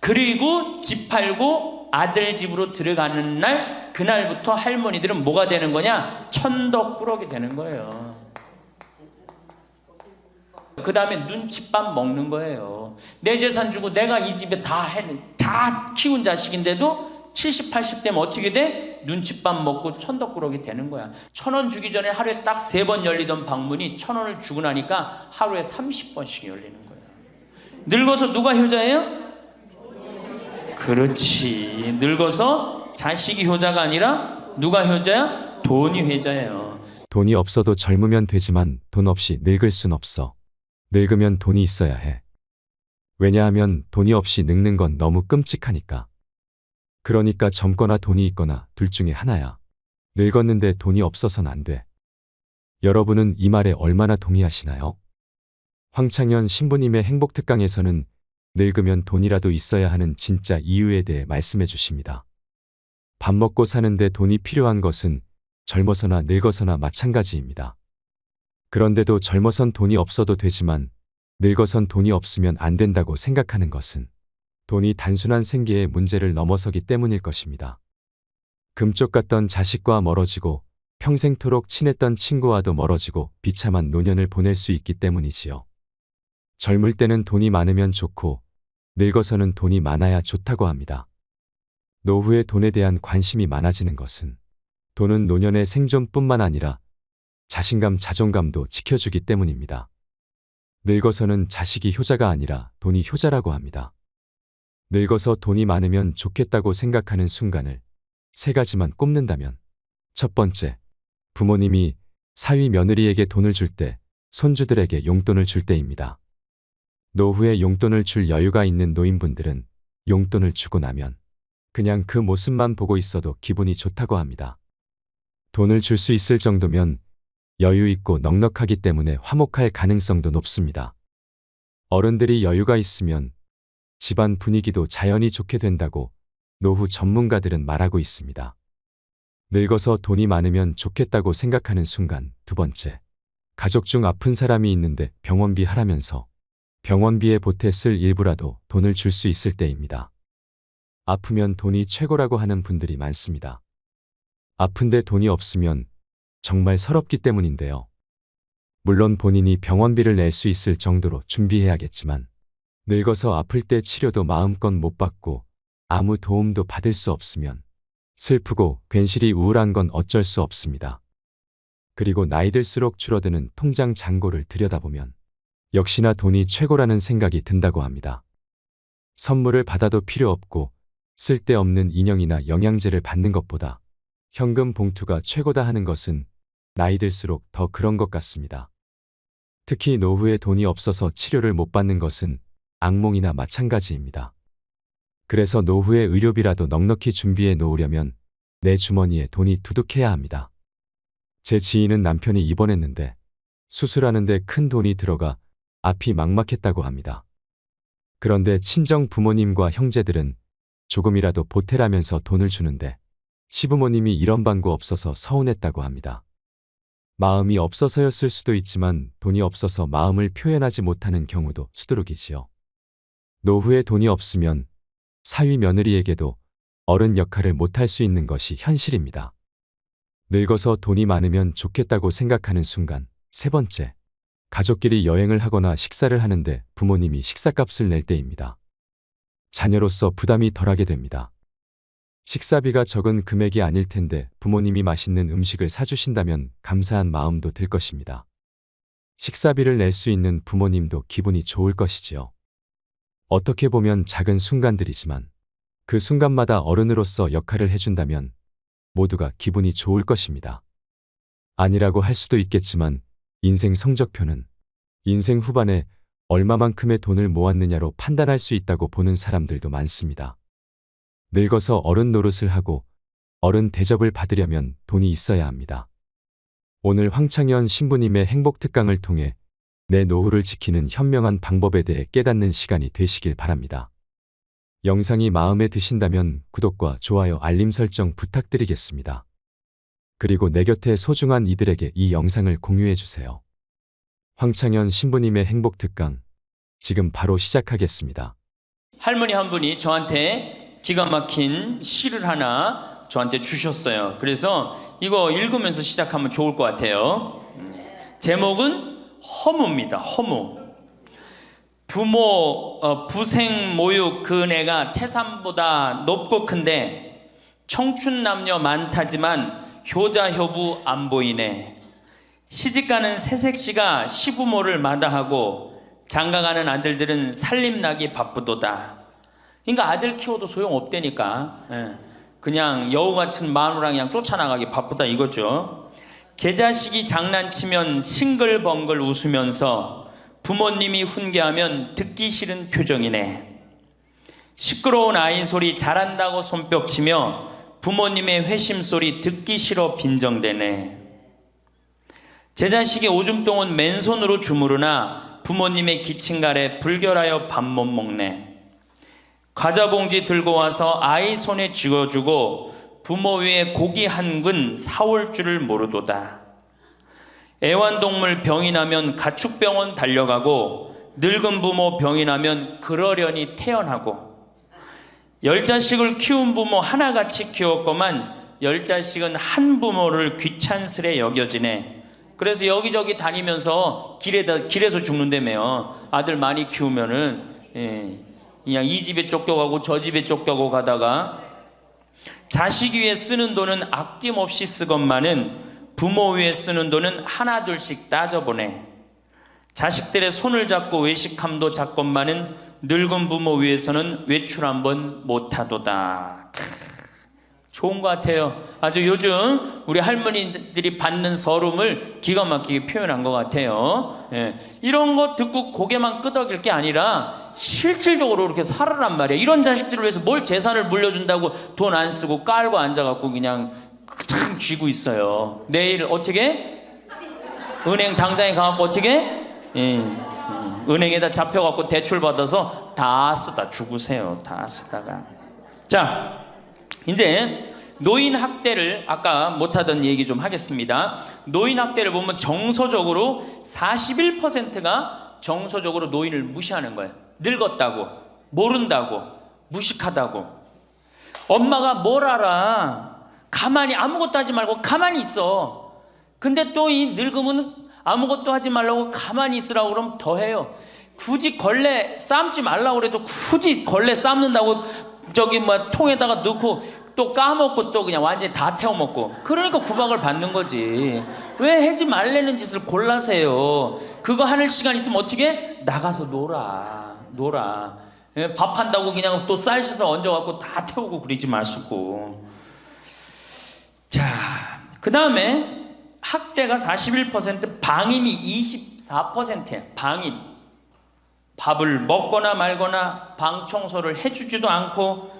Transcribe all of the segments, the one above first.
그리고 집 팔고 아들 집으로 들어가는 날, 그날부터 할머니들은 뭐가 되는 거냐? 천덕꾸러기 되는 거예요. 그 다음에 눈칫밥 먹는 거예요. 내 재산 주고 내가 이 집에 다 키운 자식인데도 70, 80 되면 어떻게 돼? 눈칫밥 먹고 천덕꾸러기 되는 거야. 1,000원 주기 전에 하루에 딱 3번 열리던 방문이 1,000원을 주고 나니까 하루에 30번씩 열리는 거예요. 늙어서 누가 효자예요? 그렇지. 늙어서 자식이 효자가 아니라 누가 효자야? 돈이 효자예요. 돈이 없어도 젊으면 되지만 돈 없이 늙을 순 없어. 늙으면 돈이 있어야 해. 왜냐하면 돈이 없이 늙는 건 너무 끔찍하니까. 그러니까 젊거나 돈이 있거나 둘 중에 하나야. 늙었는데 돈이 없어선 안 돼. 여러분은 이 말에 얼마나 동의하시나요? 황창현 신부님의 행복특강에서는 늙으면 돈이라도 있어야 하는 진짜 이유에 대해 말씀해 주십니다. 밥 먹고 사는데 돈이 필요한 것은 젊어서나 늙어서나 마찬가지입니다. 그런데도 젊어선 돈이 없어도 되지만 늙어선 돈이 없으면 안 된다고 생각하는 것은 돈이 단순한 생계의 문제를 넘어서기 때문일 것입니다. 금쪽 같던 자식과 멀어지고 평생토록 친했던 친구와도 멀어지고 비참한 노년을 보낼 수 있기 때문이지요. 젊을 때는 돈이 많으면 좋고 늙어서는 돈이 많아야 좋다고 합니다. 노후에 돈에 대한 관심이 많아지는 것은 돈은 노년의 생존뿐만 아니라 자신감, 자존감도 지켜주기 때문입니다. 늙어서는 자식이 효자가 아니라 돈이 효자라고 합니다. 늙어서 돈이 많으면 좋겠다고 생각하는 순간을 3가지만 꼽는다면, 첫 번째, 부모님이 사위 며느리에게 돈을 줄 때, 손주들에게 용돈을 줄 때입니다. 노후에 용돈을 줄 여유가 있는 노인분들은 용돈을 주고 나면 그냥 그 모습만 보고 있어도 기분이 좋다고 합니다. 돈을 줄 수 있을 정도면 여유 있고 넉넉하기 때문에 화목할 가능성도 높습니다. 어른들이 여유가 있으면 집안 분위기도 자연히 좋게 된다고 노후 전문가들은 말하고 있습니다. 늙어서 돈이 많으면 좋겠다고 생각하는 순간, 두 번째, 가족 중 아픈 사람이 있는데 병원비 하라면서 병원비에 보태 쓸 일부라도 돈을 줄 수 있을 때입니다. 아프면 돈이 최고라고 하는 분들이 많습니다. 아픈데 돈이 없으면 정말 서럽기 때문인데요. 물론 본인이 병원비를 낼 수 있을 정도로 준비해야겠지만 늙어서 아플 때 치료도 마음껏 못 받고 아무 도움도 받을 수 없으면 슬프고 괜시리 우울한 건 어쩔 수 없습니다. 그리고 나이 들수록 줄어드는 통장 잔고를 들여다보면 역시나 돈이 최고라는 생각이 든다고 합니다. 선물을 받아도 필요 없고 쓸데없는 인형이나 영양제를 받는 것보다 현금 봉투가 최고다 하는 것은 나이 들수록 더 그런 것 같습니다. 특히 노후에 돈이 없어서 치료를 못 받는 것은 악몽이나 마찬가지입니다. 그래서 노후에 의료비라도 넉넉히 준비해 놓으려면 내 주머니에 돈이 두둑해야 합니다. 제 지인은 남편이 입원했는데 수술하는데 큰 돈이 들어가 앞이 막막했다고 합니다. 그런데 친정 부모님과 형제들은 조금이라도 보태라면서 돈을 주는데 시부모님이 이런 방구 없어서 서운했다고 합니다. 마음이 없어서였을 수도 있지만 돈이 없어서 마음을 표현하지 못하는 경우도 수두룩이지요. 노후에 돈이 없으면 사위 며느리에게도 어른 역할을 못할 수 있는 것이 현실입니다. 늙어서 돈이 많으면 좋겠다고 생각하는 순간, 세 번째, 가족끼리 여행을 하거나 식사를 하는데 부모님이 식사값을 낼 때입니다. 자녀로서 부담이 덜하게 됩니다. 식사비가 적은 금액이 아닐 텐데 부모님이 맛있는 음식을 사주신다면 감사한 마음도 들 것입니다. 식사비를 낼 수 있는 부모님도 기분이 좋을 것이지요. 어떻게 보면 작은 순간들이지만 그 순간마다 어른으로서 역할을 해준다면 모두가 기분이 좋을 것입니다. 아니라고 할 수도 있겠지만 인생 성적표는 인생 후반에 얼마만큼의 돈을 모았느냐로 판단할 수 있다고 보는 사람들도 많습니다. 늙어서 어른 노릇을 하고 어른 대접을 받으려면 돈이 있어야 합니다. 오늘 황창현 신부님의 행복특강을 통해 내 노후를 지키는 현명한 방법에 대해 깨닫는 시간이 되시길 바랍니다. 영상이 마음에 드신다면 구독과 좋아요, 알림 설정 부탁드리겠습니다. 그리고 내 곁에 소중한 이들에게 이 영상을 공유해 주세요. 황창현 신부님의 행복특강, 지금 바로 시작하겠습니다. 할머니 한 분이 저한테 기가 막힌 시를 하나 저한테 주셨어요. 그래서 이거 읽으면서 시작하면 좋을 것 같아요. 제목은 허무입니다. 허무. 부생 모육 그 은혜가 태산보다 높고 큰데 청춘 남녀 많다지만 효자 효부 안 보이네. 시집가는 새색시가 시부모를 마다하고 장가가는 아들들은 살림나기 바쁘도다. 그러니까 아들 키워도 소용없다니까. 그냥 여우 같은 마누라 그냥 쫓아나가기 바쁘다 이거죠. 제 자식이 장난치면 싱글벙글 웃으면서 부모님이 훈계하면 듣기 싫은 표정이네. 시끄러운 아이 소리 잘한다고 손뼉치며 부모님의 회심 소리 듣기 싫어 빈정대네. 제 자식이 오줌똥은 맨손으로 주무르나 부모님의 기침갈에 불결하여 밥 못 먹네. 과자 봉지 들고 와서 아이 손에 쥐어주고 부모 위에 고기 한 근 사올 줄을 모르도다. 애완동물 병이 나면 가축병원 달려가고 늙은 부모 병이 나면 그러려니 태어나고 10자식을 키운 부모 하나같이 키웠건만 10자식은 한 부모를 귀찮스레 여겨지네. 그래서 여기저기 다니면서 길에서 죽는다며요. 아들 많이 키우면은 그냥 이 집에 쫓겨가고 저 집에 쫓겨가고 가다가 자식 위에 쓰는 돈은 아낌없이 쓰건만은 부모 위에 쓰는 돈은 하나 둘씩 따져보네. 자식들의 손을 잡고 외식함도 작건만은 늙은 부모 위에서는 외출 한번 못하도다. 좋은 것 같아요. 아주 요즘 우리 할머니들이 받는 서름을 기가 막히게 표현한 것 같아요. 이런 거 듣고 고개만 끄덕일 게 아니라 실질적으로 이렇게 살아란 말이야. 이런 자식들을 위해서 뭘 재산을 물려준다고 돈 안 쓰고 깔고 앉아갖고 그냥 참 쥐고 있어요. 내일 어떻게? 은행 당장에 가갖고 어떻게? 은행에다 잡혀갖고 대출 받아서 다 쓰다 죽으세요. 다 쓰다가. 자, 이제 노인 학대를 아까 못하던 얘기 좀 하겠습니다. 노인 학대를 보면 정서적으로 41%가 정서적으로 노인을 무시하는 거예요. 늙었다고, 모른다고, 무식하다고. 엄마가 뭘 알아? 가만히 아무것도 하지 말고 가만히 있어. 근데 또 이 늙으면 아무것도 하지 말라고 가만히 있으라고 그러면 더 해요. 굳이 걸레 삶지 말라고 그래도 굳이 걸레 삶는다고 저기 뭐 통에다가 넣고 또 까먹고 또 그냥 완전히 다 태워 먹고. 그러니까 구박을 받는 거지. 왜 하지 말라는 짓을 골라세요. 그거 하는 시간 있으면 어떻게? 나가서 놀아. 밥 한다고 그냥 또 쌀 씻어 얹어갖고 다 태우고 그러지 마시고. 자, 그 다음에 학대가 41%, 방임이 24%예요. 방임. 밥을 먹거나 말거나 방 청소를 해주지도 않고.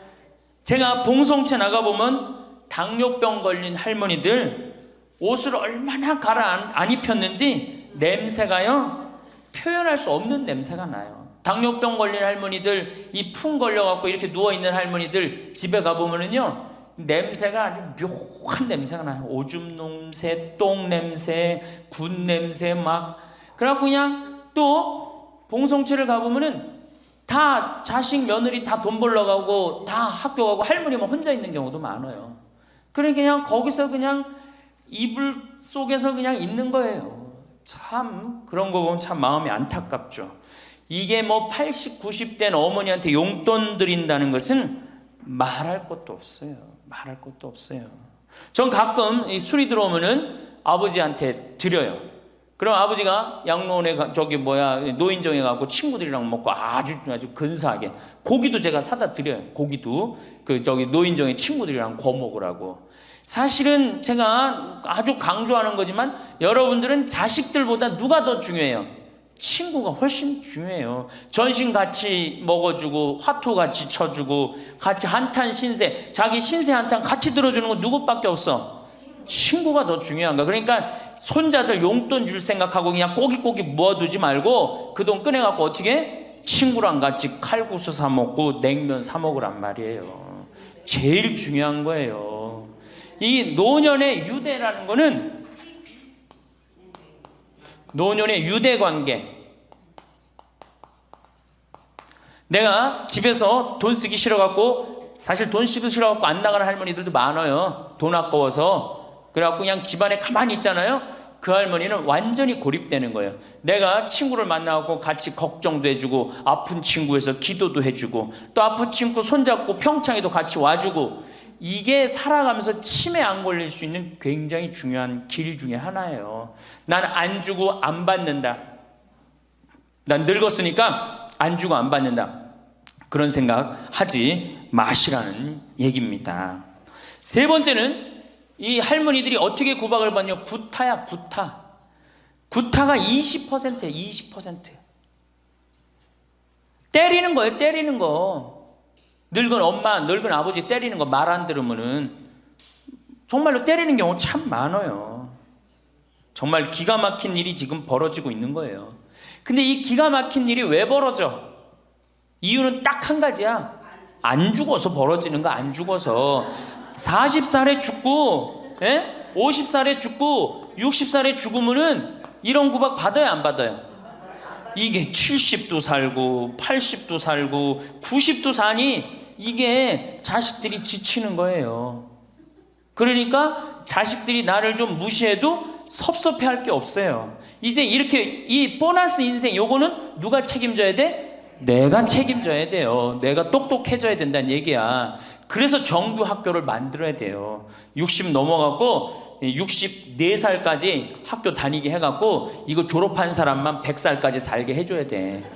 제가 봉송체 나가보면 당뇨병 걸린 할머니들 옷을 얼마나 갈아 안 입혔는지 냄새가요, 표현할 수 없는 냄새가 나요. 당뇨병 걸린 할머니들, 이 풍 걸려갖고 이렇게 누워있는 할머니들 집에 가보면은요, 냄새가 아주 묘한 냄새가 나요. 오줌 냄새, 똥 냄새, 군 냄새 막. 그래갖고 그냥 또 봉송체를 가보면은 다 자식 며느리 다 돈 벌러 가고 다 학교 가고 할머니만 혼자 있는 경우도 많아요. 그러니까 그냥 거기서 그냥 이불 속에서 그냥 있는 거예요. 참 그런 거 보면 참 마음이 안타깝죠. 이게 뭐 80, 90대는 어머니한테 용돈 드린다는 것은 말할 것도 없어요. 말할 것도 없어요. 전 가끔 이 술이 들어오면은 아버지한테 드려요. 그럼 아버지가 양로원에 노인정에 가고 친구들이랑 먹고 아주 근사하게 고기도 제가 사다 드려요. 고기도 노인정에 친구들이랑 구워 먹으라고. 사실은 제가 아주 강조하는 거지만 여러분들은 자식들보다 누가 더 중요해요? 친구가 훨씬 중요해요. 전신 같이 먹어주고 화투 같이 쳐주고 같이 한탄 신세, 자기 신세 한탄 같이 들어주는 건 누구밖에 없어? 친구가 더 중요한가? 그러니까 손자들 용돈 줄 생각하고 그냥 꼬깃꼬깃 모아두지 말고 그 돈 꺼내갖고 어떻게? 친구랑 같이 칼국수 사 먹고 냉면 사 먹으란 말이에요. 제일 중요한 거예요. 이 노년의 유대라는 거는 노년의 유대 관계. 내가 집에서 돈 쓰기 싫어갖고, 사실 돈 쓰기 싫어갖고 안 나가는 할머니들도 많아요. 돈 아까워서. 그래갖고 그냥 집안에 가만히 있잖아요. 그 할머니는 완전히 고립되는 거예요. 내가 친구를 만나고 같이 걱정도 해주고, 아픈 친구에서 기도도 해주고, 또 아픈 친구 손잡고 평창에도 같이 와주고, 이게 살아가면서 치매 안 걸릴 수 있는 굉장히 중요한 길 중에 하나예요. 난 안 주고 안 받는다. 난 늙었으니까 안 주고 안 받는다. 그런 생각 하지 마시라는 얘기입니다. 세 번째는 이 할머니들이 어떻게 구박을 받냐. 구타야, 구타. 구타가 20%예요, 20%. 때리는 거예요, 때리는 거. 늙은 엄마, 늙은 아버지 때리는 거 말 안 들으면은 정말로 때리는 경우 참 많아요. 정말 기가 막힌 일이 지금 벌어지고 있는 거예요. 근데 이 기가 막힌 일이 왜 벌어져? 이유는 딱 한 가지야. 안 죽어서 벌어지는 거. 안 죽어서 40살에 죽고 50살에 죽고 60살에 죽으면은 이런 구박 받아요, 안 받아요? 이게 70도 살고 80도 살고 90도 사니 이게 자식들이 지치는 거예요. 그러니까 자식들이 나를 좀 무시해도 섭섭해할 게 없어요. 이제 이렇게 이 보너스 인생 요거는 누가 책임져야 돼? 내가 책임져야 돼요. 내가 똑똑해져야 된다는 얘기야. 그래서 정규 학교를 만들어야 돼요. 60 넘어가고 64살까지 학교 다니게 해갖고 이거 졸업한 사람만 100살까지 살게 해줘야 돼.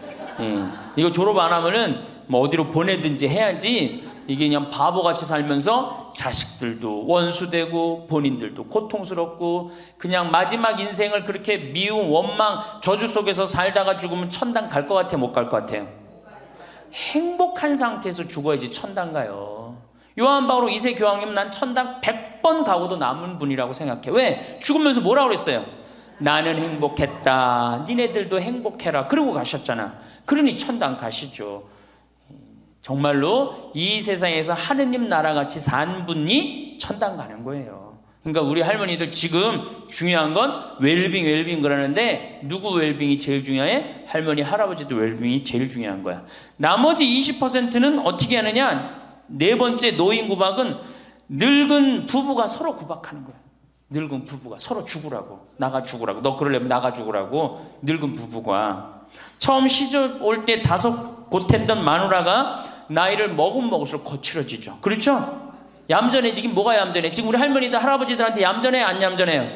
이거 졸업 안 하면은 뭐 어디로 보내든지 해야지. 이게 그냥 바보같이 살면서 자식들도 원수되고 본인들도 고통스럽고 그냥 마지막 인생을 그렇게 미움, 원망, 저주 속에서 살다가 죽으면 천당 갈 것 같아요, 못 갈 것 같아요? 행복한 상태에서 죽어야지 천당 가요. 요한 바오로 2세 교황님, 난 천당 100번 가고도 남은 분이라고 생각해. 왜? 죽으면서 뭐라고 그랬어요? 나는 행복했다, 니네들도 행복해라, 그러고 가셨잖아. 그러니 천당 가시죠. 정말로 이 세상에서 하느님 나라같이 산 분이 천당 가는 거예요. 그러니까 우리 할머니들 지금 중요한 건 웰빙 그러는데 누구 웰빙이 제일 중요해? 할머니 할아버지도 웰빙이 제일 중요한 거야. 나머지 20%는 어떻게 하느냐? 네 번째 노인 구박은 늙은 부부가 서로 구박하는 거야. 늙은 부부가 서로 죽으라고, 나가 죽으라고, 너 그러려면 나가 죽으라고. 늙은 부부가 처음 시집 올 때 다소 곧했던 마누라가 나이를 먹으면 먹을수록 거칠어지죠. 그렇죠? 얌전해지긴 뭐가 얌전해? 지금 우리 할머니들 할아버지들한테 얌전해, 안 얌전해요?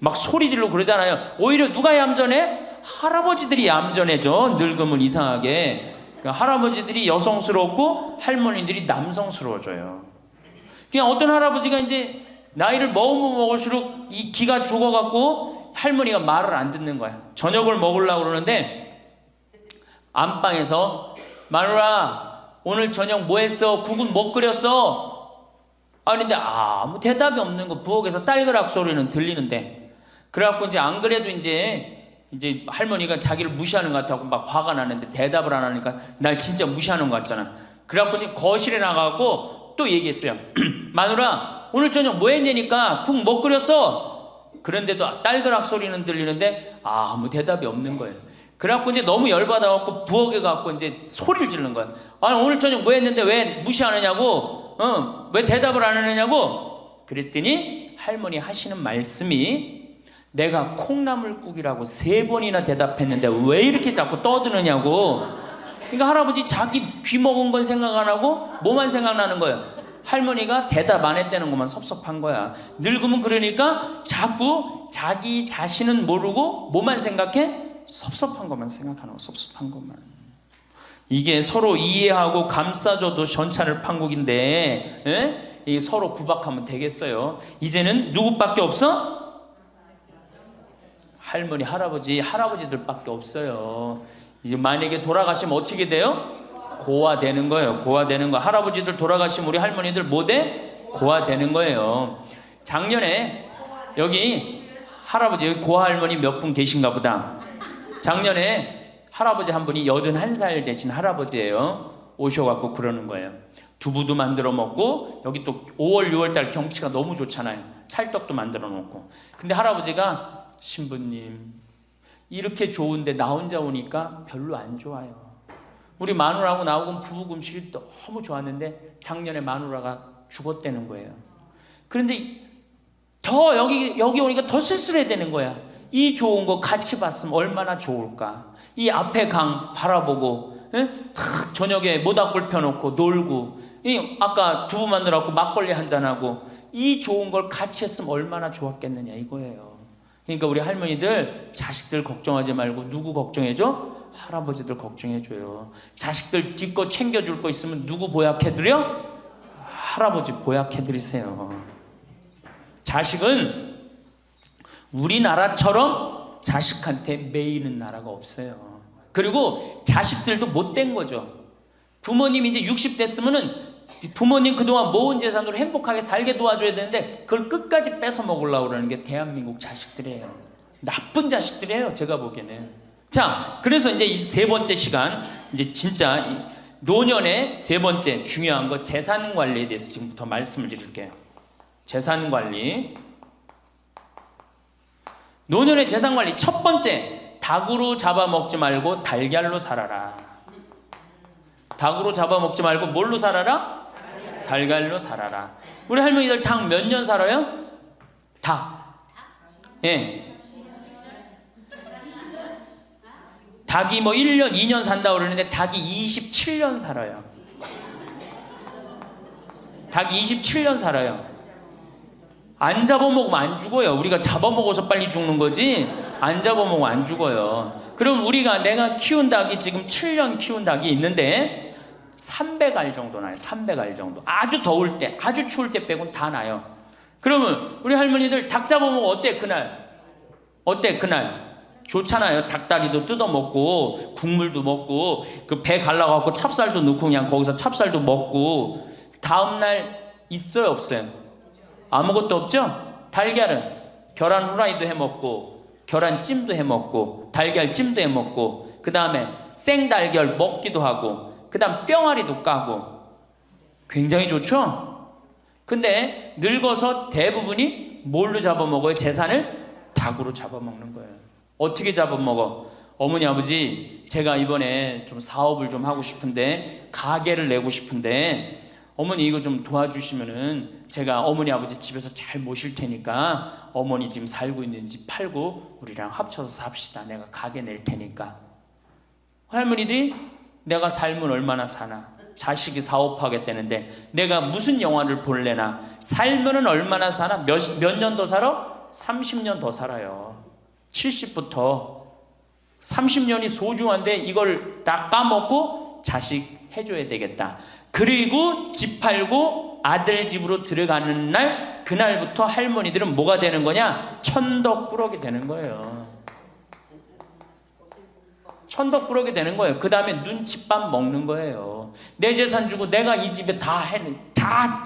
막 소리 지르고 그러잖아요. 오히려 누가 얌전해? 할아버지들이 얌전해져. 늙으면 이상하게. 그러니까 할아버지들이 여성스럽고 할머니들이 남성스러워져요. 그냥 어떤 할아버지가 이제 나이를 먹으면 먹을수록 이 기가 죽어갖고 할머니가 말을 안 듣는 거야. 저녁을 먹으려고 그러는데 안방에서 마누라 오늘 저녁 뭐 했어? 국은 뭐 끓였어? 아닌데 아무 대답이 없는 거. 부엌에서 딸그락 소리는 들리는데. 그래갖고 이제 안 그래도 이제 할머니가 자기를 무시하는 것 같다고 막 화가 나는데 대답을 안 하니까 날 진짜 무시하는 것 같잖아. 그래갖고 이제 거실에 나가고 또 얘기했어요. 마누라 오늘 저녁 뭐 했냐니까 국 뭐 끓였어? 그런데도 딸그락 소리는 들리는데 아무 대답이 없는 거예요. 그래갖고 이제 너무 열받아갖고 부엌에 가갖고 이제 소리를 지르는 거야. 아니 오늘 저녁 뭐 했는데 왜 무시하느냐고? 왜 대답을 안 하느냐고? 그랬더니 할머니 하시는 말씀이 내가 콩나물국이라고 3번이나 대답했는데 왜 이렇게 자꾸 떠드느냐고. 그러니까 할아버지 자기 귀 먹은 건 생각 안 하고 뭐만 생각나는 거예요? 할머니가 대답 안 했다는 것만 섭섭한 거야. 늙으면 그러니까 자꾸 자기 자신은 모르고 뭐만 생각해? 섭섭한 것만 생각하는 거. 섭섭한 것만. 이게 서로 이해하고 감싸줘도 전차를 판국인데 이게 서로 구박하면 되겠어요? 이제는 누구밖에 없어? 할머니 할아버지들밖에 없어요. 이제 만약에 돌아가시면 어떻게 돼요? 고아되는 거예요. 고아되는 거. 할아버지들 돌아가시면 우리 할머니들 뭐 돼? 고아되는 거예요. 작년에 여기 할아버지 여기 고아할머니 몇 분 계신가 보다. 작년에 할아버지 한 분이 81살 되신 할아버지예요. 오셔갖고 그러는 거예요. 두부도 만들어 먹고 여기 또 5월 6월달 경치가 너무 좋잖아요. 찰떡도 만들어 놓고. 근데 할아버지가 신부님 이렇게 좋은데 나 혼자 오니까 별로 안 좋아요. 우리 마누라하고 나하고 부부 음식이 너무 좋았는데 작년에 마누라가 죽었다는 거예요. 그런데 더 여기 오니까 더 쓸쓸해야 되는 거야. 이 좋은 거 같이 봤으면 얼마나 좋을까. 이 앞에 강 바라보고 탁 저녁에 모닥불 펴놓고 놀고 아까 두부 만들어갖고 막걸리 한잔하고 이 좋은 걸 같이 했으면 얼마나 좋았겠느냐 이거예요. 그러니까 우리 할머니들 자식들 걱정하지 말고 누구 걱정해줘? 할아버지들 걱정해줘요. 자식들 뒷거 챙겨줄 거 있으면 누구 보약해드려? 할아버지 보약해드리세요. 자식은 우리나라처럼 자식한테 매이는 나라가 없어요. 그리고 자식들도 못된 거죠. 부모님이 이제 60 됐으면은 부모님 그동안 모은 재산으로 행복하게 살게 도와줘야 되는데 그걸 끝까지 뺏어 먹으려고 그러는 게 대한민국 자식들이에요. 나쁜 자식들이에요, 제가 보기에는. 자, 그래서 이제 이 세 번째 시간, 이제 진짜 이 노년의 세 번째 중요한 거 재산 관리에 대해서 지금부터 말씀을 드릴게요. 재산 관리. 노년의 재산 관리 첫 번째, 닭으로 잡아먹지 말고 달걀로 살아라. 닭으로 잡아먹지 말고 뭘로 살아라? 달걀로 살아라. 우리 할머니들 닭 몇 년 살아요? 닭. 예. 닭이 뭐 1년, 2년 산다고 그러는데 닭이 27년 살아요. 닭이 27년 살아요. 안 잡아먹으면 안 죽어요. 우리가 잡아먹어서 빨리 죽는 거지 안 잡아먹으면 안 죽어요. 그럼 내가 키운 닭이 지금 7년 키운 닭이 있는데 300알 정도 나요. 300알 정도. 아주 더울 때, 아주 추울 때 빼고는 다 나요. 그러면 우리 할머니들 닭 잡아먹으면 어때 그날? 어때 그날? 좋잖아요. 닭다리도 뜯어먹고 국물도 먹고 그 배 갈라갖고 찹쌀도 넣고 그냥 거기서 찹쌀도 먹고 다음날 있어요 없어요? 아무것도 없죠? 달걀은 계란 후라이도 해먹고 계란찜도 해먹고 달걀찜도 해먹고 그 다음에 생달걀 먹기도 하고 그 다음 뿅아리도 까고 굉장히 좋죠? 근데 늙어서 대부분이 뭘로 잡아먹어요? 재산을 닭으로 잡아먹는 거예요. 어떻게 잡아먹어? 어머니 아버지 제가 이번에 좀 사업을 좀 하고 싶은데 가게를 내고 싶은데 어머니 이거 좀 도와주시면은 제가 어머니 아버지 집에서 잘 모실 테니까 어머니 지금 살고 있는 집 팔고 우리랑 합쳐서 삽시다. 내가 가게 낼 테니까. 할머니들이 내가 살면 얼마나 사나? 자식이 사업하겠다는데 내가 무슨 영화를 볼래나? 살면은 얼마나 사나? 몇 년 더 살아? 30년 더 살아요. 70부터 30년이 소중한데 이걸 다 까먹고 자식 해줘야 되겠다. 그리고 집 팔고 아들 집으로 들어가는 날 그날부터 할머니들은 뭐가 되는 거냐? 천덕꾸러기 되는 거예요. 천덕꾸러기 되는 거예요. 그 다음에 눈칫밥 먹는 거예요. 내 재산 주고 내가 이 집에 다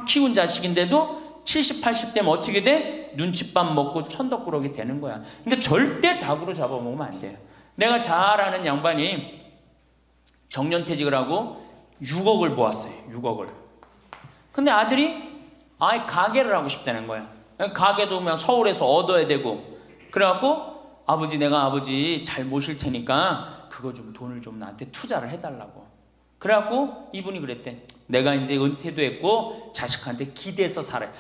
키운 자식인데도 70, 80대면 어떻게 돼? 눈칫밥 먹고 천덕꾸러기 되는 거야. 그러니까 절대 닭으로 잡아먹으면 안 돼요. 내가 잘 아는 양반이 정년퇴직을 하고 6억을 모았어요. 6억을. 근데 아들이 가게를 하고 싶다는 거야. 가게도 그냥 서울에서 얻어야 되고. 그래갖고 내가 아버지 잘 모실 테니까 그거 좀 돈을 좀 나한테 투자를 해달라고. 그래갖고 이분이 그랬대. 내가 이제 은퇴도 했고 자식한테 기대서 살아요.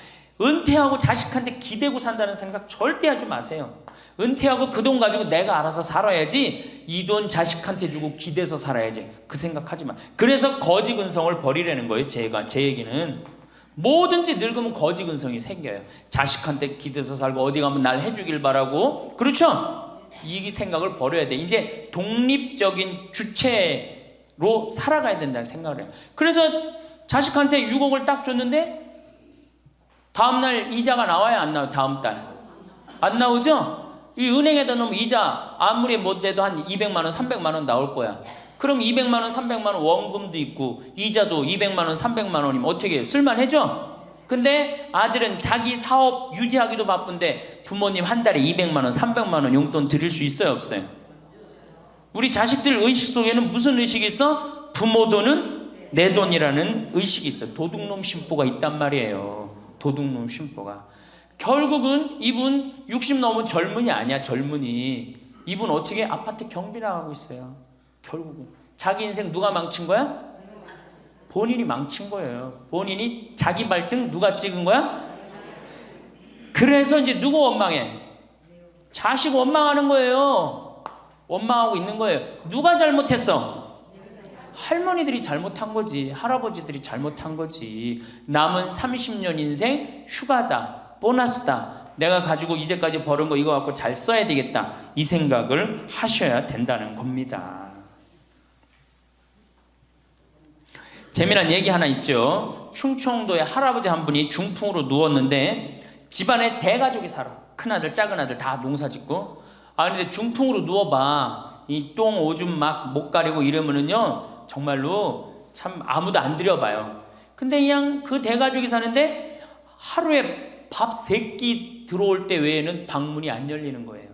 은퇴하고 자식한테 기대고 산다는 생각 절대 하지 마세요. 은퇴하고 그 돈 가지고 내가 알아서 살아야지 이 돈 자식한테 주고 기대서 살아야지 그 생각하지 마. 그래서 거지 근성을 버리라는 거예요. 제 얘기는 뭐든지 늙으면 거지 근성이 생겨요. 자식한테 기대서 살고 어디 가면 날 해주길 바라고. 그렇죠? 이 생각을 버려야 돼. 이제 독립적인 주체로 살아가야 된다는 생각을 해요. 그래서 자식한테 6억을 딱 줬는데 다음날 이자가 나와야 안 나와요? 다음 달 안 나오죠? 이 은행에다 놓으면 이자 아무리 못돼도 한 200만 원 300만 원 나올 거야. 그럼 200만 원 300만 원 원금도 있고 이자도 200만 원 300만 원이면 어떻게 해요? 쓸만해져? 근데 아들은 자기 사업 유지하기도 바쁜데 부모님 한 달에 200만 원 300만 원 용돈 드릴 수 있어요 없어요? 우리 자식들 의식 속에는 무슨 의식이 있어? 부모 돈은 내 돈이라는 의식이 있어. 도둑놈 심보가 있단 말이에요. 도둑놈 심보가. 결국은 이분 60 넘은 젊은이 아니야. 젊은이. 이분 어떻게 아파트 경비 나가고 있어요. 결국은 자기 인생 누가 망친 거야? 본인이 망친 거예요. 본인이 자기 발등 누가 찍은 거야? 그래서 이제 누구 원망해? 자식 원망하는 거예요. 원망하고 있는 거예요. 누가 잘못했어? 할머니들이 잘못한 거지. 할아버지들이 잘못한 거지. 남은 30년 인생 휴가다, 보너스다. 내가 가지고 이제까지 벌은 거 이거 갖고 잘 써야 되겠다. 이 생각을 하셔야 된다는 겁니다. 재미난 얘기 하나 있죠. 충청도에 할아버지 한 분이 중풍으로 누웠는데 집안에 대가족이 살아. 큰아들 작은아들 다 농사짓고. 근데 중풍으로 누워봐. 이 똥 오줌 막 못 가리고 이러면은요 정말로 참 아무도 안 들여봐요. 근데 그냥 그 대가족이 사는데 하루에 밥 3끼 들어올 때 외에는 방문이 안 열리는 거예요.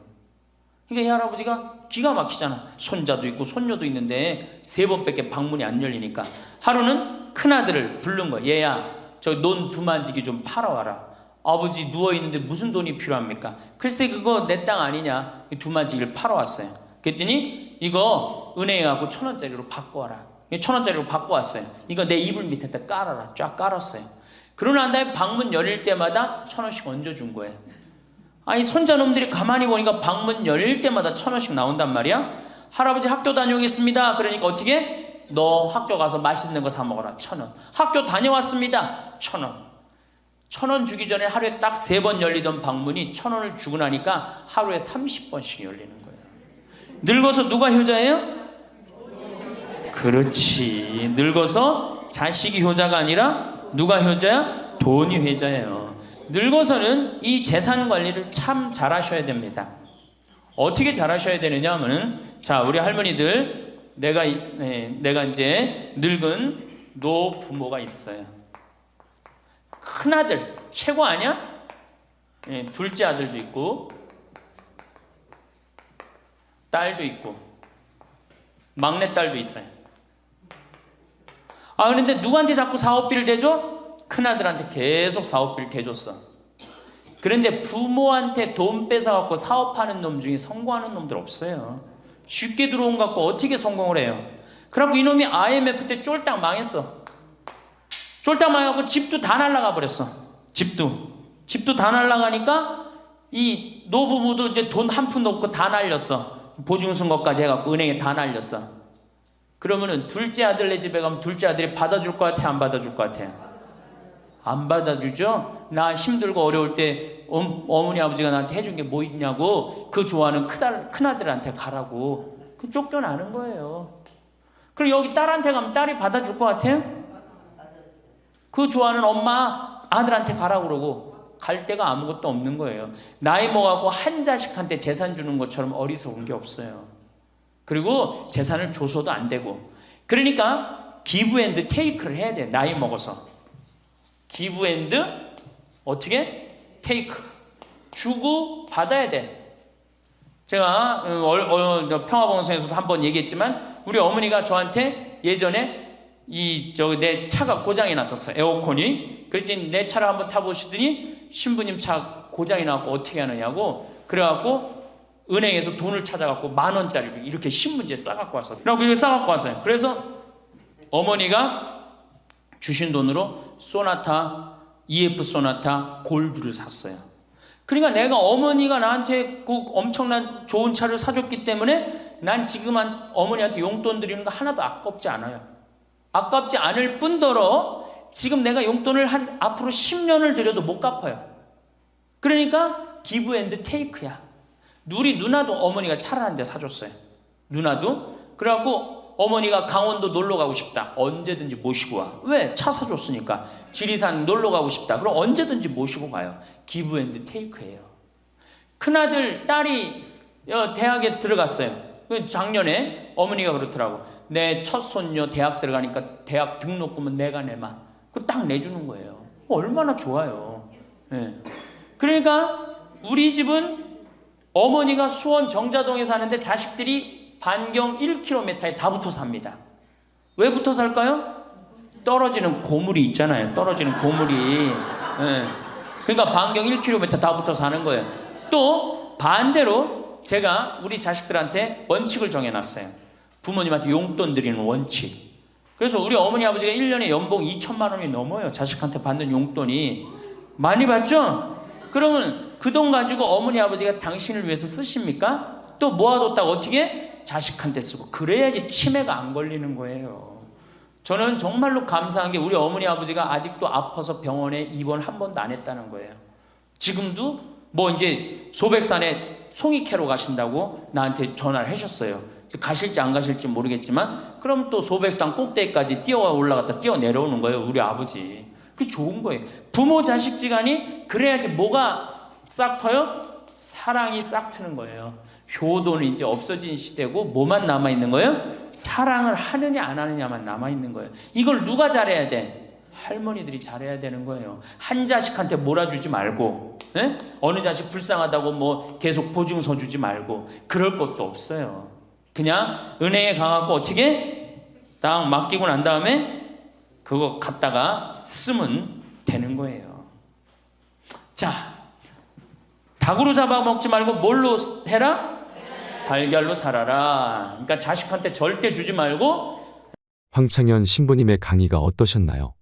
그러니까 이 할아버지가 기가 막히잖아. 손자도 있고 손녀도 있는데 3번밖에 방문이 안 열리니까 하루는 큰아들을 부른 거야. 얘야 저 논 두만지기 좀 팔아와라. 아버지 누워있는데 무슨 돈이 필요합니까? 글쎄 그거 내 땅 아니냐. 두만지기를 팔아왔어요. 그랬더니 이거 은행에 가고 1,000원짜리로 바꿔와라. 1,000원짜리로 바꿔왔어요. 이거 내 이불 밑에다 깔아라. 쫙 깔았어요. 그러고 난 다음에 방문 열릴 때마다 1,000원씩 얹어준 거예요. 아니 손자놈들이 가만히 보니까 방문 열릴 때마다 1,000원씩 나온단 말이야. 할아버지 학교 다녀오겠습니다. 그러니까 어떻게? 너 학교 가서 맛있는 거 사 먹어라. 1,000원. 학교 다녀왔습니다. 1,000원. 1,000원 주기 전에 하루에 딱 3번 열리던 방문이 1,000원을 주고 나니까 하루에 30번씩 열리는 거예요. 늙어서 누가 효자예요? 그렇지. 늙어서 자식이 효자가 아니라 누가 효자야? 돈이 효자예요. 늙어서는 이 재산 관리를 참 잘하셔야 됩니다. 어떻게 잘하셔야 되느냐 하면은 자 우리 할머니들 내가 이제 늙은 노부모가 있어요. 큰아들 최고 아니야? 둘째 아들도 있고 딸도 있고 막내딸도 있어요. 그런데 누구한테 자꾸 사업비를 대줘? 큰아들한테 계속 사업비를 대줬어. 그런데 부모한테 돈 뺏어갖고 사업하는 놈 중에 성공하는 놈들 없어요. 쉽게 들어온 거 갖고 어떻게 성공을 해요? 그래갖고 이놈이 IMF 때 쫄딱 망했어. 쫄딱 망해갖고 집도 다 날라가 버렸어. 집도 다 날라가니까 이 노부모도 이제 돈 한 푼 없고 다 날렸어. 보증선거까지 해갖고 은행에 다 날렸어. 그러면은 둘째 아들네 집에 가면 둘째 아들이 받아줄 것 같아? 안 받아줄 것 같아? 안 받아주죠? 나 힘들고 어려울 때 어머니 아버지가 나한테 해준 게 뭐 있냐고 그 좋아하는 큰아들한테 가라고 그 쫓겨나는 거예요. 그럼 여기 딸한테 가면 딸이 받아줄 것 같아요? 그 좋아하는 엄마 아들한테 가라고 그러고 갈 데가 아무것도 없는 거예요. 나이 먹어갖고 한 자식한테 재산 주는 것처럼 어리석은 게 없어요. 그리고 재산을 줘서도 안 되고 그러니까 기브 앤드 테이크를 해야 돼. 나이 먹어서 기브 앤드 어떻게? 테이크 주고 받아야 돼. 제가 평화방송에서도 한번 얘기했지만 우리 어머니가 저한테 예전에 내 차가 고장이 났었어요. 에어컨이. 그랬더니 내 차를 한번 타보시더니 신부님 차 고장이 나고 어떻게 하느냐고 그래갖고 은행에서 돈을 찾아갖고 10,000원짜리를 이렇게 신문지에 싸갖고 왔어요. 그래갖고 이렇게 싸갖고 왔어요. 그래서 어머니가 주신 돈으로 소나타, EF 소나타 골드를 샀어요. 그러니까 내가 어머니가 나한테 그 엄청난 좋은 차를 사줬기 때문에 난 지금 어머니한테 용돈 드리는 거 하나도 아깝지 않아요. 아깝지 않을 뿐더러 지금 내가 용돈을 앞으로 10년을 들여도 못 갚아요. 그러니까 기브 앤드 테이크야. 우리 누나도 어머니가 차를 한 대 사줬어요. 누나도. 그래갖고 어머니가 강원도 놀러 가고 싶다. 언제든지 모시고 와. 왜? 차 사줬으니까. 지리산 놀러 가고 싶다. 그럼 언제든지 모시고 가요. 기브 앤드 테이크예요. 큰아들, 딸이 대학에 들어갔어요. 작년에 어머니가 그렇더라고. 내 첫 손녀 대학 들어가니까 대학 등록금은 내가 내마. 그거 딱 내주는 거예요. 얼마나 좋아요. 네. 그러니까 우리 집은 어머니가 수원 정자동에 사는데 자식들이 반경 1km에 다 붙어 삽니다. 왜 붙어 살까요? 떨어지는 고물이 있잖아요. 떨어지는 고물이. 네. 그러니까 반경 1km 다 붙어 사는 거예요. 또 반대로 제가 우리 자식들한테 원칙을 정해놨어요. 부모님한테 용돈 드리는 원칙. 그래서 우리 어머니 아버지가 1년에 연봉 2천만 원이 넘어요. 자식한테 받는 용돈이. 많이 받죠? 그러면 그 돈 가지고 어머니 아버지가 당신을 위해서 쓰십니까? 또 모아뒀다가 어떻게? 자식한테 쓰고. 그래야지 치매가 안 걸리는 거예요. 저는 정말로 감사한 게 우리 어머니 아버지가 아직도 아파서 병원에 입원 한 번도 안 했다는 거예요. 지금도 뭐 이제 소백산에 송이 캐러 가신다고 나한테 전화를 하셨어요. 가실지 안 가실지 모르겠지만 그럼 또 소백산 꼭대기까지 뛰어 올라갔다 뛰어 내려오는 거예요. 우리 아버지. 그게 좋은 거예요. 부모 자식 지간이 그래야지 뭐가 싹 터요? 사랑이 싹 트는 거예요. 효도는 이제 없어진 시대고 뭐만 남아있는 거예요? 사랑을 하느냐 안 하느냐만 남아있는 거예요. 이걸 누가 잘해야 돼? 할머니들이 잘해야 되는 거예요. 한 자식한테 몰아주지 말고, 에? 어느 자식 불쌍하다고 뭐 계속 보증서 주지 말고 그럴 것도 없어요. 그냥 은행에 가갖고 어떻게 딱 맡기고 난 다음에 그거 갖다가 쓰면 되는 거예요. 자, 닭으로 잡아먹지 말고 뭘로 해라? 달걀로 살아라. 그러니까 자식한테 절대 주지 말고. 황창현 신부님의 강의가 어떠셨나요?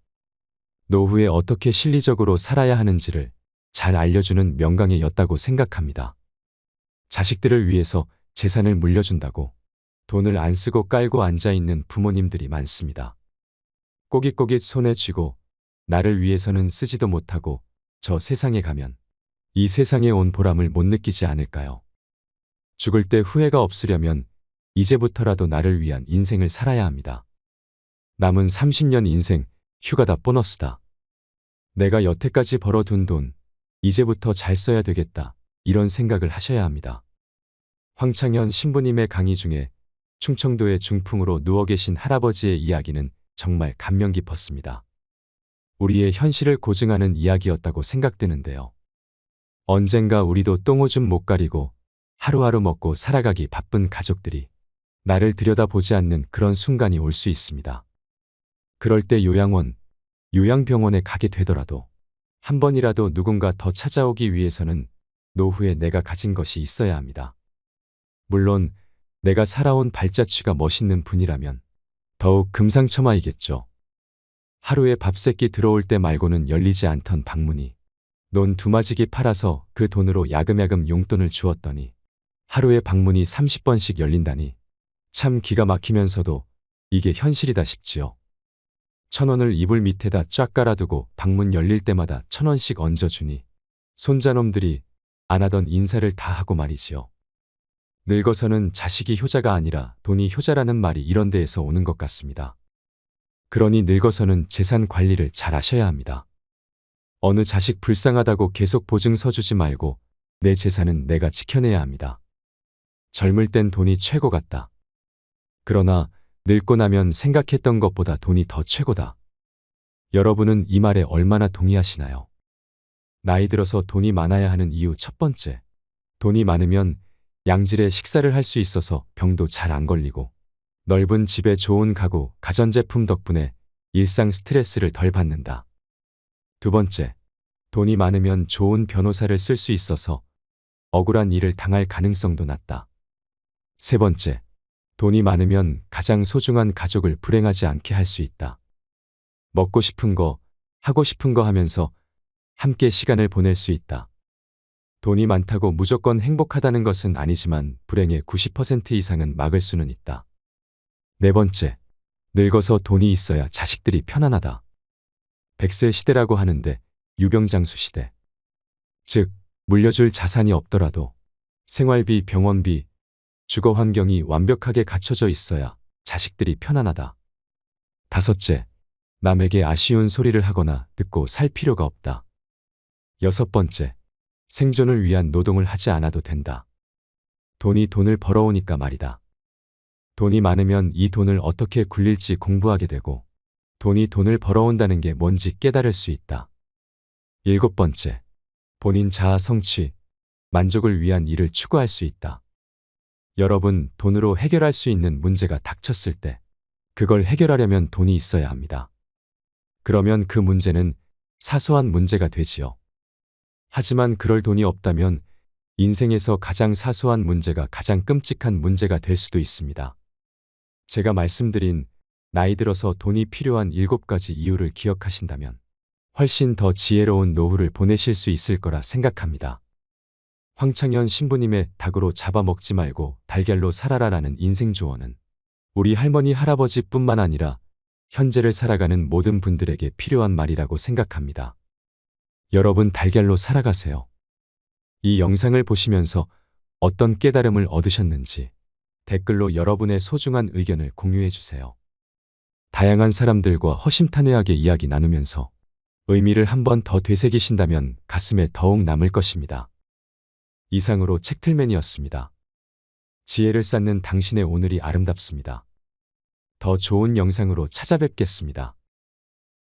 노후에 어떻게 실리적으로 살아야 하는지를 잘 알려주는 명강의였다고 생각합니다. 자식들을 위해서 재산을 물려준다고 돈을 안 쓰고 깔고 앉아있는 부모님들이 많습니다. 꼬깃꼬깃 손에 쥐고 나를 위해서는 쓰지도 못하고 저 세상에 가면 이 세상에 온 보람을 못 느끼지 않을까요? 죽을 때 후회가 없으려면 이제부터라도 나를 위한 인생을 살아야 합니다. 남은 30년 인생 휴가다 보너스다. 내가 여태까지 벌어둔 돈 이제부터 잘 써야 되겠다. 이런 생각을 하셔야 합니다. 황창현 신부님의 강의 중에 충청도의 중풍으로 누워 계신 할아버지의 이야기는 정말 감명 깊었습니다. 우리의 현실을 고증하는 이야기였다고 생각되는데요. 언젠가 우리도 똥오줌 못 가리고 하루하루 먹고 살아가기 바쁜 가족들이 나를 들여다보지 않는 그런 순간이 올 수 있습니다. 그럴 때 요양원, 요양병원에 가게 되더라도 한 번이라도 누군가 더 찾아오기 위해서는 노후에 내가 가진 것이 있어야 합니다. 물론 내가 살아온 발자취가 멋있는 분이라면 더욱 금상첨화이겠죠. 하루에 밥 세끼 들어올 때 말고는 열리지 않던 방문이 논 두마지기 팔아서 그 돈으로 야금야금 용돈을 주었더니 하루에 방문이 30번씩 열린다니 참 기가 막히면서도 이게 현실이다 싶지요. 1,000원을 이불 밑에다 쫙 깔아두고 방문 열릴 때마다 1,000원씩 얹어주니 손자놈들이 안 하던 인사를 다 하고 말이지요. 늙어서는 자식이 효자가 아니라 돈이 효자라는 말이 이런 데에서 오는 것 같습니다. 그러니 늙어서는 재산 관리를 잘 하셔야 합니다. 어느 자식 불쌍하다고 계속 보증서 주지 말고 내 재산은 내가 지켜내야 합니다. 젊을 땐 돈이 최고 같다. 그러나 늙고 나면 생각했던 것보다 돈이 더 최고다. 여러분은 이 말에 얼마나 동의하시나요? 나이 들어서 돈이 많아야 하는 이유 첫 번째, 돈이 많으면 양질의 식사를 할 수 있어서 병도 잘 안 걸리고 넓은 집에 좋은 가구, 가전제품 덕분에 일상 스트레스를 덜 받는다. 두 번째, 돈이 많으면 좋은 변호사를 쓸 수 있어서 억울한 일을 당할 가능성도 낮다. 세 번째, 돈이 많으면 가장 소중한 가족을 불행하지 않게 할 수 있다. 먹고 싶은 거, 하고 싶은 거 하면서 함께 시간을 보낼 수 있다. 돈이 많다고 무조건 행복하다는 것은 아니지만 불행의 90% 이상은 막을 수는 있다. 네 번째, 늙어서 돈이 있어야 자식들이 편안하다. 100세 시대라고 하는데 유병장수 시대. 즉, 물려줄 자산이 없더라도 생활비, 병원비, 주거 환경이 완벽하게 갖춰져 있어야 자식들이 편안하다. 다섯째, 남에게 아쉬운 소리를 하거나 듣고 살 필요가 없다. 여섯 번째, 생존을 위한 노동을 하지 않아도 된다. 돈이 돈을 벌어오니까 말이다. 돈이 많으면 이 돈을 어떻게 굴릴지 공부하게 되고 돈이 돈을 벌어온다는 게 뭔지 깨달을 수 있다. 일곱 번째, 본인 자아 성취, 만족을 위한 일을 추구할 수 있다. 여러분, 돈으로 해결할 수 있는 문제가 닥쳤을 때 그걸 해결하려면 돈이 있어야 합니다. 그러면 그 문제는 사소한 문제가 되지요. 하지만 그럴 돈이 없다면 인생에서 가장 사소한 문제가 가장 끔찍한 문제가 될 수도 있습니다. 제가 말씀드린 나이 들어서 돈이 필요한 7가지 이유를 기억하신다면 훨씬 더 지혜로운 노후를 보내실 수 있을 거라 생각합니다. 황창현 신부님의 닭으로 잡아먹지 말고 달걀로 살아라라는 인생 조언은 우리 할머니 할아버지뿐만 아니라 현재를 살아가는 모든 분들에게 필요한 말이라고 생각합니다. 여러분 달걀로 살아가세요. 이 영상을 보시면서 어떤 깨달음을 얻으셨는지 댓글로 여러분의 소중한 의견을 공유해 주세요. 다양한 사람들과 허심탄회하게 이야기 나누면서 의미를 한 번 더 되새기신다면 가슴에 더욱 남을 것입니다. 이상으로 책틀맨이었습니다. 지혜를 쌓는 당신의 오늘이 아름답습니다. 더 좋은 영상으로 찾아뵙겠습니다.